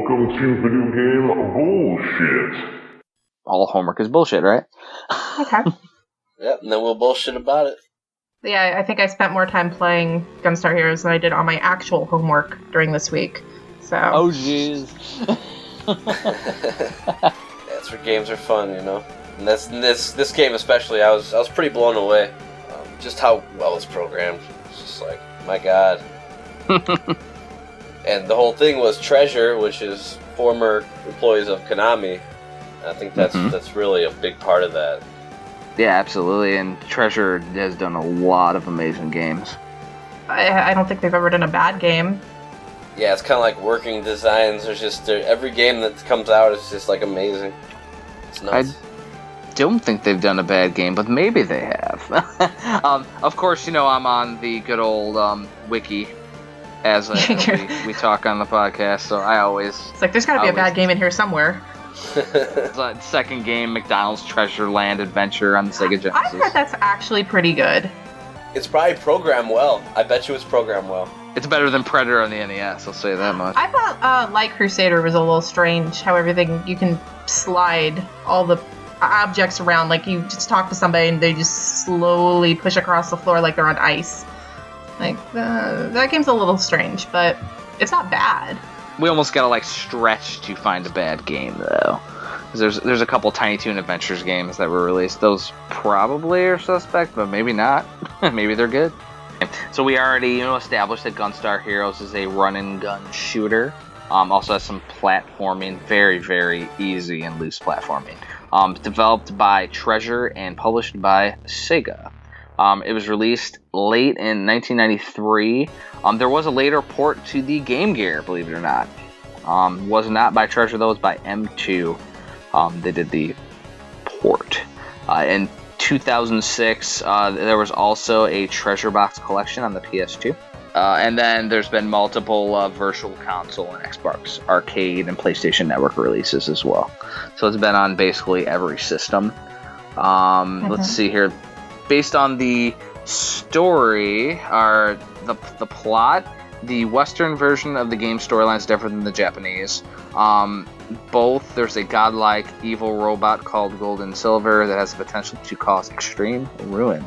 Welcome to Video Game Bullshit. All homework is bullshit, right? Okay. Yep, and then we'll bullshit about it. Yeah, I think I spent more time playing Gunstar Heroes than I did on my actual homework during this week. So. Oh, jeez. That's where games are fun, you know. And this game especially, I was pretty blown away. Just how well it's programmed. It's just like, my god. And the whole thing was Treasure, which is former employees of Konami. I think that's really a big part of that. Yeah, absolutely. And Treasure has done a lot of amazing games. I don't think they've ever done a bad game. Yeah, it's kind of like working designs. There's just every game that comes out is just like amazing. It's nuts. I don't think they've done a bad game, but maybe they have. Of course, you know I'm on the good old wiki as we talk on the podcast, so I always... It's like, there's got to be a bad game in here somewhere. Second game, McDonald's Treasure Land Adventure on the Sega Genesis. I bet that's actually pretty good. It's probably programmed well. I bet you it's programmed well. It's better than Predator on the NES, I'll say that much. I thought Light Crusader was a little strange, how everything, you can slide all the objects around, like you just talk to somebody and they just slowly push across the floor like they're on ice. Like, that game's a little strange, but it's not bad. We almost gotta stretch to find a bad game though. There's a couple Tiny Toon Adventures games that were released. Those probably are suspect, but maybe not. Maybe they're good. So we already established that Gunstar Heroes is a run and gun shooter. Also has some platforming, very, very easy and loose platforming. Developed by Treasure and published by Sega. It was released late in 1993. There was a later port to the Game Gear, believe it or not. Was not by Treasure, though. It was by M2. They did the port. In 2006, there was also a Treasure Box collection on the PS2. And then there's been multiple Virtual Console and Xbox Arcade and PlayStation Network releases as well. So it's been on basically every system. Let's see here. Based on the story, or the plot, the Western version of the game storyline is different than the Japanese. Both, there's a godlike evil robot called Gold and Silver that has the potential to cause extreme ruin.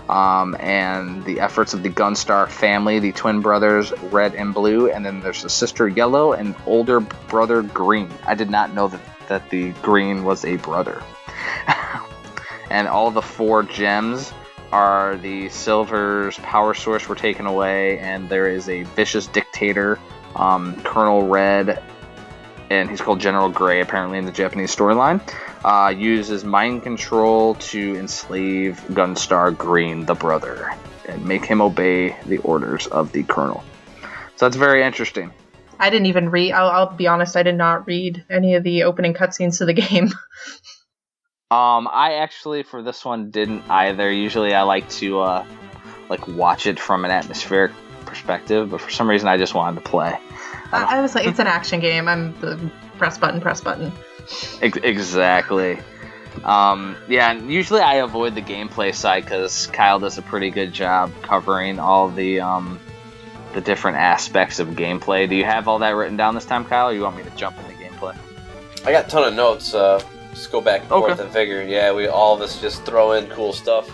And the efforts of the Gunstar family, the twin brothers Red and Blue, and then there's a sister Yellow and older brother Green. I did not know that the Green was a brother. And all the 4 gems are the Silver's power source were taken away, and there is a vicious dictator, Colonel Red, and he's called General Grey apparently in the Japanese storyline, uses mind control to enslave Gunstar Green, the brother, and make him obey the orders of the Colonel. So that's very interesting. I didn't even read, I'll be honest, I did not read any of the opening cutscenes to the game. I actually, for this one, didn't either. Usually I like to, watch it from an atmospheric perspective, but for some reason I just wanted to play. I was like, it's an action game. I'm the press button. Exactly. Yeah, usually I avoid the gameplay side because Kyle does a pretty good job covering all the different aspects of gameplay. Do you have all that written down this time, Kyle, or you want me to jump into gameplay? I got a ton of notes. Just go back and forth and figure. Yeah, we all of us just throw in cool stuff.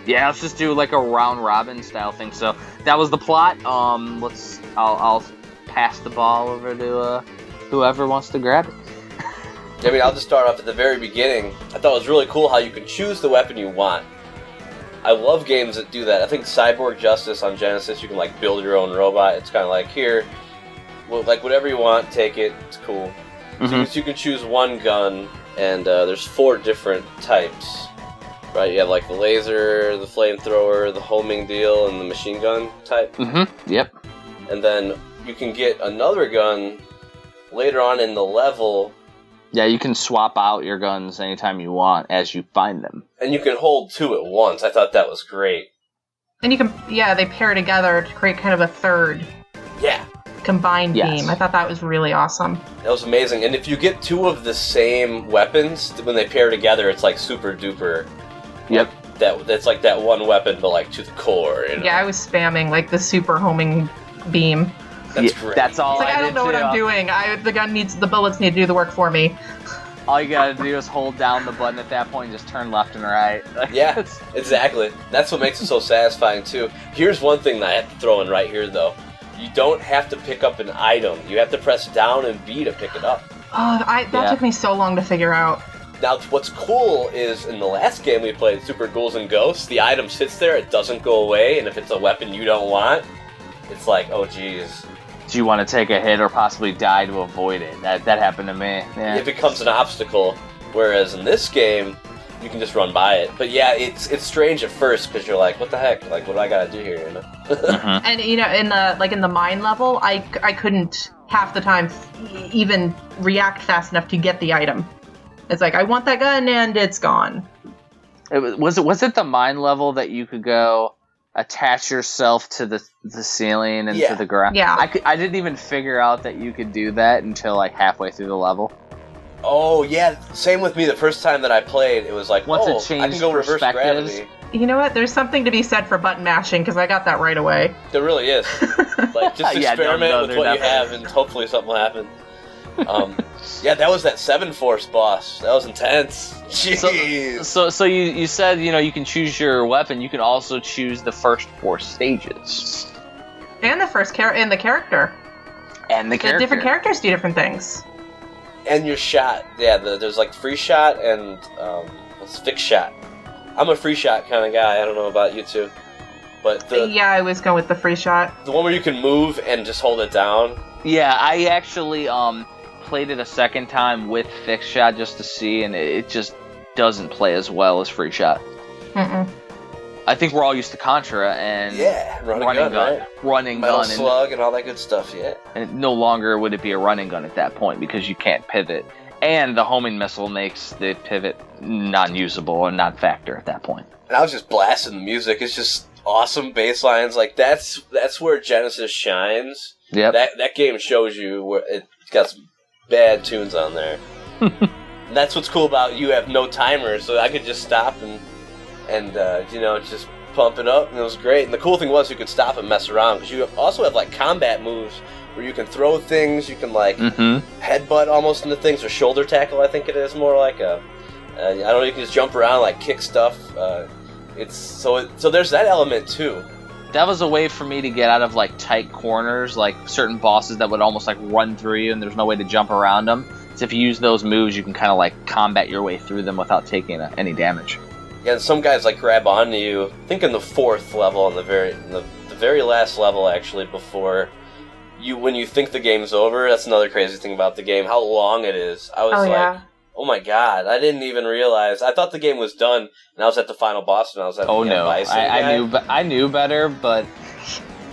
Yeah, let's just do like a round robin style thing. So that was the plot. I'll pass the ball over to whoever wants to grab it. I mean, I'll just start off at the very beginning. I thought it was really cool how you can choose the weapon you want. I love games that do that. I think Cyborg Justice on Genesis, you can build your own robot. It's kind of like, here, well, whatever you want, take it. It's cool. So you can choose one gun, and there's 4 different types. Right, you have the laser, the flamethrower, the homing deal, and the machine gun type. Yep. And then you can get another gun later on in the level. Yeah, you can swap out your guns anytime you want as you find them. And you can hold 2 at once. I thought that was great. And you can, they pair together to create kind of a third. Yeah. Combined game. I thought that was really awesome. That was amazing. And if you get 2 of the same weapons, when they pair together, it's super duper. Yep. That's like that one weapon, but to the core. You know? Yeah, I was spamming the super homing beam. That's great. That's all. It's like, I don't know what I'm doing. The bullets need to do the work for me. All you gotta do is hold down the button at that point and just turn left and right. Yeah, exactly. That's what makes it so satisfying, too. Here's one thing that I have to throw in right here, though. You don't have to pick up an item. You have to press down and B to pick it up. Oh, that took me so long to figure out. Now, what's cool is in the last game we played, Super Ghouls and Ghosts, the item sits there, it doesn't go away, and if it's a weapon you don't want, it's like, oh, geez. Do you want to take a hit or possibly die to avoid it? That happened to me. Yeah. It becomes an obstacle, whereas in this game, you can just run by it. But yeah, it's strange at first because you're like, what the heck? Like, what do I gotta do here? You know? Mm-hmm. And in the mine level, I couldn't half the time even react fast enough to get the item. It's like, I want that gun and it's gone. Was it the mine level that you could go attach yourself to the ceiling and to the ground? Yeah. I didn't even figure out that you could do that until like halfway through the level. Oh yeah, same with me. The first time that I played, it was like, Once it I changed can go reverse perspectives. gravity. You know what? There's something to be said for button mashing because I got that right away. There really is. Like, just Yeah, experiment with there what you definitely have, and hopefully something will happen. Yeah, that was that 7 Force boss. That was intense. Jeez. So you said, you can choose your weapon. You can also choose the first 4 stages. And the the character. And the character. The different characters do different things. And your shot. Yeah, there's like free shot and it's fixed shot. I'm a free shot kind of guy. I don't know about you two. But I was going with the free shot. The one where you can move and just hold it down. Yeah, I actually played it a second time with fixed shot just to see, and it just doesn't play as well as free shot. Mm-mm. I think we're all used to Contra and running gun, right? Running Metal gun, slug and all that good stuff. Yeah. And no longer would it be a running gun at that point because you can't pivot, and the homing missile makes the pivot non-usable or non-factor at that point. And I was just blasting the music. It's just awesome bass lines. Like that's where Genesis shines. Yep. That game shows you where it's got some bad tunes on there. And that's what's cool about you have no timer, so I could just stop and just pump it up, and it was great. And the cool thing was you could stop and mess around because you also have like combat moves where you can throw things, you can like headbutt almost into things, or shoulder tackle. I think it is more like I don't know. You can just jump around, like kick stuff. So there's that element too. That was a way for me to get out of like tight corners, like certain bosses that would almost like run through you, and there's no way to jump around them. So if you use those moves, you can kind of like combat your way through them without taking any damage. Yeah, and some guys like grab onto you. I think in the 4th level, on the very last level, actually, before when you think the game's over. That's another crazy thing about the game, how long it is. I was oh my god, I didn't even realize. I thought the game was done, and I was at the final boss, and I was at Bison. I knew better, but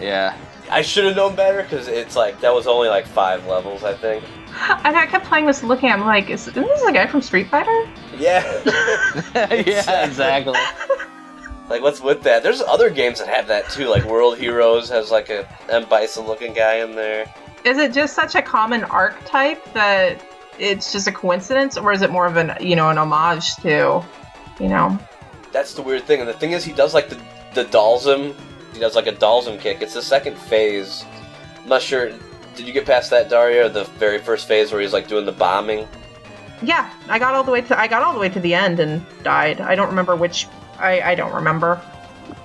yeah. I should have known better, because it's like, that was only like 5 levels, I think. And I kept playing this, looking at him like, isn't this a guy from Street Fighter? Yeah. Yeah, exactly. Like, what's with that? There's other games that have that, too. Like, World Heroes has, like, a Bison-looking guy in there. Is it just such a common archetype that it's just a coincidence? Or is it more of an homage to, That's the weird thing. And the thing is, he does, like, the Dalsum. He does, like, a Dalsum kick. It's the second phase. I'm not sure. Did you get past that, Daria? The very first phase where he's, like, doing the bombing? Yeah, I got all the way to the end and died. I don't remember which... I don't remember.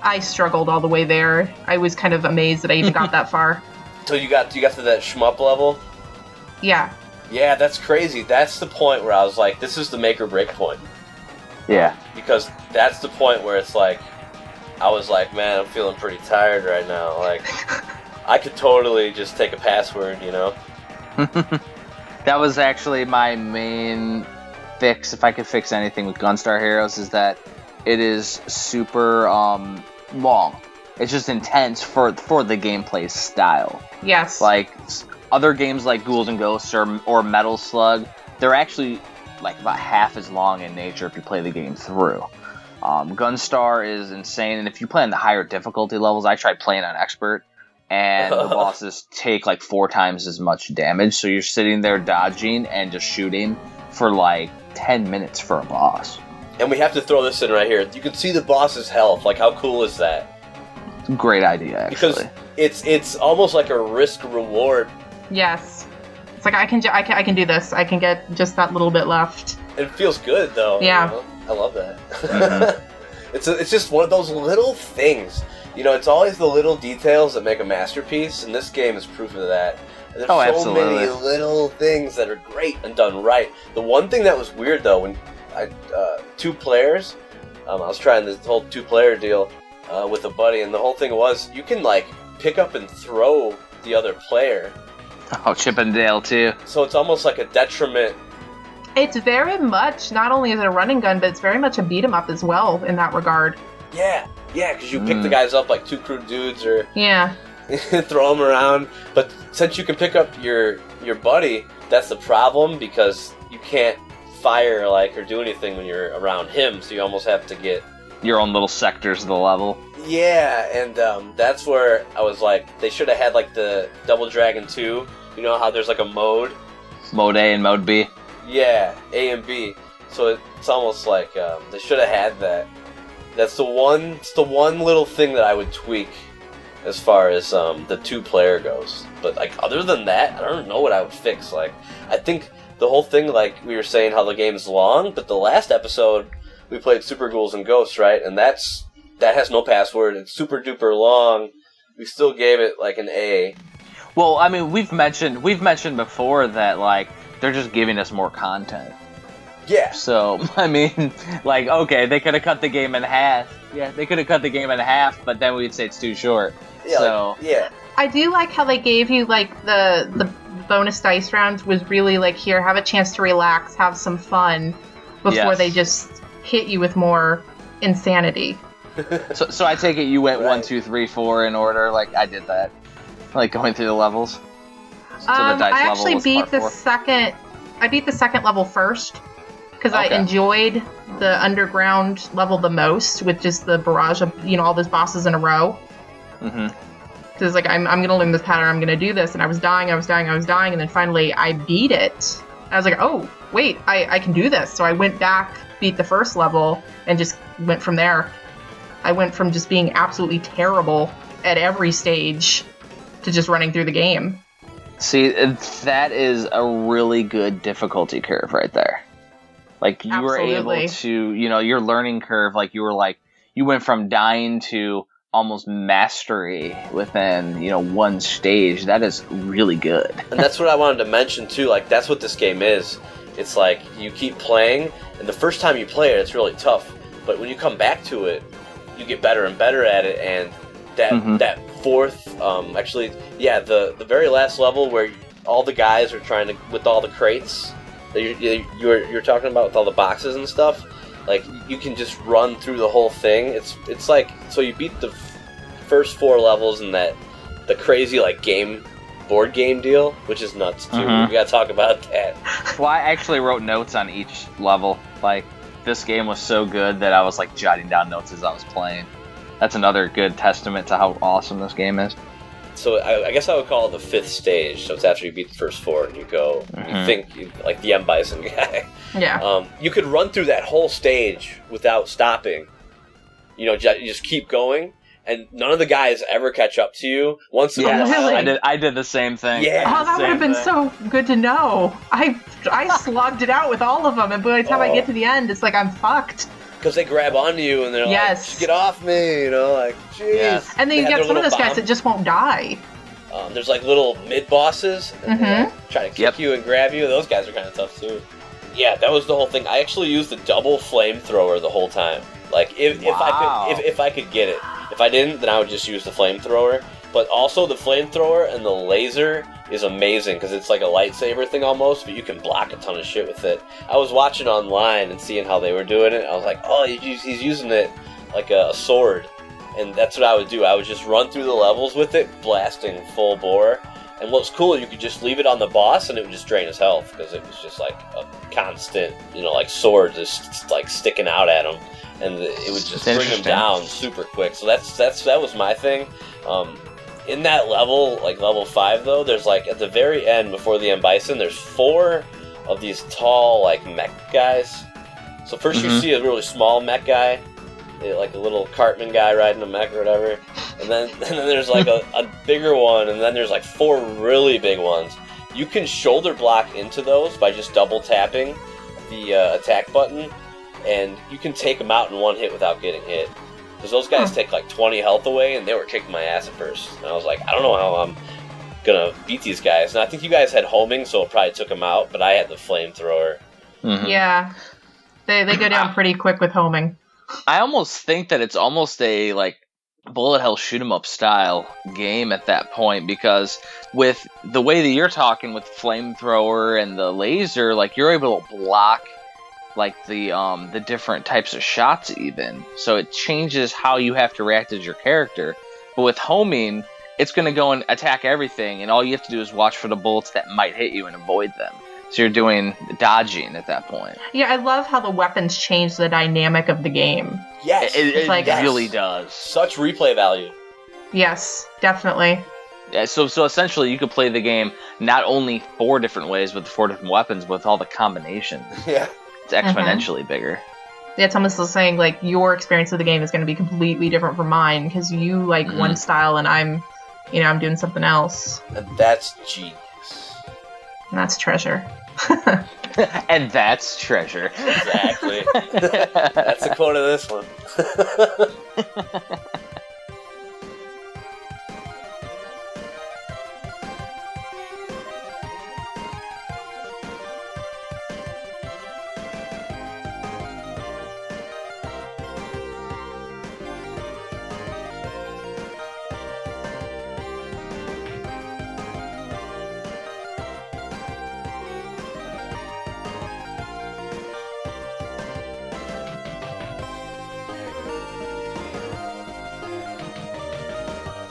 I struggled all the way there. I was kind of amazed that I even got that far. So you got to that shmup level? Yeah. Yeah, that's crazy. That's the point where I was like, this is the make or break point. Yeah. Because that's the point where it's like, I was like, man, I'm feeling pretty tired right now. Like, I could totally just take a password, That was actually my main fix, if I could fix anything with Gunstar Heroes, is that it is super long. It's just intense for the gameplay style. Yes. Like other games like Ghouls and Ghosts or Metal Slug, they're actually like about half as long in nature if you play the game through. Gunstar is insane, and if you play on the higher difficulty levels, I tried playing on Expert, and the bosses take like 4 times as much damage, so you're sitting there dodging and just shooting for like 10 minutes for a boss. And we have to throw this in right here. You can see the boss's health. Like, how cool is that? Great idea, actually. Because it's almost like a risk reward. Yes. It's like I can do this. I can get just that little bit left. It feels good though. Yeah. You know? I love that. It's just one of those little things. You know, it's always the little details that make a masterpiece, and this game is proof of that. There's so absolutely. many little things that are great and done right. The one thing that was weird though, when two players, I was trying this whole 2-player deal with a buddy, and the whole thing was you can like pick up and throw the other player. Oh, Chip and Dale too. So it's almost like a detriment. It's very much, not only is it a running gun, but it's very much a beat 'em up as well in that regard. Yeah, because you pick the guys up like two crude dudes or Yeah. throw them around. But since you can pick up your buddy, that's the problem because you can't fire like or do anything when you're around him. So you almost have to get Your own little sectors of the level. Yeah, and that's where I was like, they should have had like the Double Dragon 2. You know how there's like a mode? Mode A and Mode B. Yeah, A and B. So it's almost like they should have had that. That's the one little thing that I would tweak as far as the 2-player goes. But like other than that, I don't know what I would fix. Like I think the whole thing, like we were saying, how the game's long, but the last episode we played Super Ghouls and Ghosts, right? And that has no password. It's super duper long. We still gave it like an A. Well, I mean, we've mentioned before that like they're just giving us more content. Yeah. So, I mean, like, okay, they could have cut the game in half. Yeah, they could have cut the game in half, but then we'd say it's too short. Yeah. So, yeah. I do like how they gave you, like, the bonus dice rounds was really, like, here, have a chance to relax, have some fun, before they just hit you with more insanity. So I take it you went Right. 1, 2, 3, 4 in order, like I did that. Like, going through the levels. So the dice I level actually was beat part the 4. second... I beat the second level first, because I Okay. enjoyed the underground level the most, with just the barrage of, all those bosses in a row. Mm-hmm. Because, like, I'm going to learn this pattern, I'm going to do this, and I was dying, and then finally I beat it. I was like, oh, wait, I can do this. So I went back, beat the first level, and just went from there. I went from just being absolutely terrible at every stage to just running through the game. See, that is a really good difficulty curve right there. Like, you were Absolutely. able to, your learning curve, like, you went from dying to almost mastery within, one stage. That is really good. And that's what I wanted to mention too. Like that's what this game is. It's like you keep playing, and the first time you play it, it's really tough. But when you come back to it, you get better and better at it. And that fourth, the very last level where all the guys are trying to with all the crates that you're talking about with all the boxes and stuff. Like you can just run through the whole thing. It's like so you beat the first 4 levels in the crazy like board game deal, which is nuts too. Mhm. We gotta talk about that. Well, I actually wrote notes on each level. Like, this game was so good that I was like jotting down notes as I was playing. That's another good testament to how awesome this game is. So I guess I would call it the 5th stage. So it's after you beat the first 4 and you go, you think like the M. Bison guy. Yeah. You could run through that whole stage without stopping. You just keep going, and none of the guys ever catch up to you. Once in a Yeah, while, really? I did the same thing. Yeah. Oh, that would have been so good to know. I slogged it out with all of them, and by the time I get to the end, it's like I'm fucked. because they grab onto you and they're Yes. like, "Just get off me," like, jeez. Yeah. And then you They have get their some of little those guys bomb. that just won't die. There's like little mid bosses and they Mhm. like, try to kick Yep. you and grab you. Those guys are kind of tough too. Yeah, that was the whole thing. I actually used the double flamethrower the whole time. Like if I could get it. If I didn't, then I would just use the flamethrower. But also the flamethrower and the laser is amazing because it's like a lightsaber thing almost, but you can block a ton of shit with it. I was watching online and seeing how they were doing it. I was like, oh, he's using it like a sword. And that's what I would do. I would just run through the levels with it, blasting full bore. And what's cool, you could just leave it on the boss and it would just drain his health because it was just like a constant, like sword just like sticking out at him. And it would just bring him down super quick. So that was my thing. In that level, like level 5 though, there's like at the very end before the M. Bison, there's 4 of these tall like mech guys. So first you see a really small mech guy, like a little Cartman guy riding a mech or whatever. and then there's like a bigger one, and then there's like 4 really big ones. You can shoulder block into those by just double tapping the attack button, and you can take them out in one hit without getting hit. Because those guys take like 20 health away, and they were kicking my ass at first. And I was like, I don't know how I'm gonna beat these guys. And I think you guys had homing, so it probably took them out, but I had the flamethrower. Mm-hmm. Yeah. They go down pretty quick with homing. I almost think that it's almost a like bullet hell shoot 'em up style game at that point, because with the way that you're talking with flamethrower and the laser, like you're able to block like the different types of shots even. So it changes how you have to react as your character. But with homing, it's going to go and attack everything, and all you have to do is watch for the bullets that might hit you and avoid them. So you're doing dodging at that point. Yeah, I love how the weapons change the dynamic of the game. Yes, It like- really does. Such replay value. Yes, definitely. Yeah, so essentially you could play the game not only 4 different ways with the 4 different weapons, but with all the combinations. Yeah. It's exponentially bigger. Yeah, it's almost saying, like, your experience of the game is going to be completely different from mine, because you like one style and I'm doing something else. And that's genius. And that's treasure. And that's treasure. Exactly. That's the quote of this one.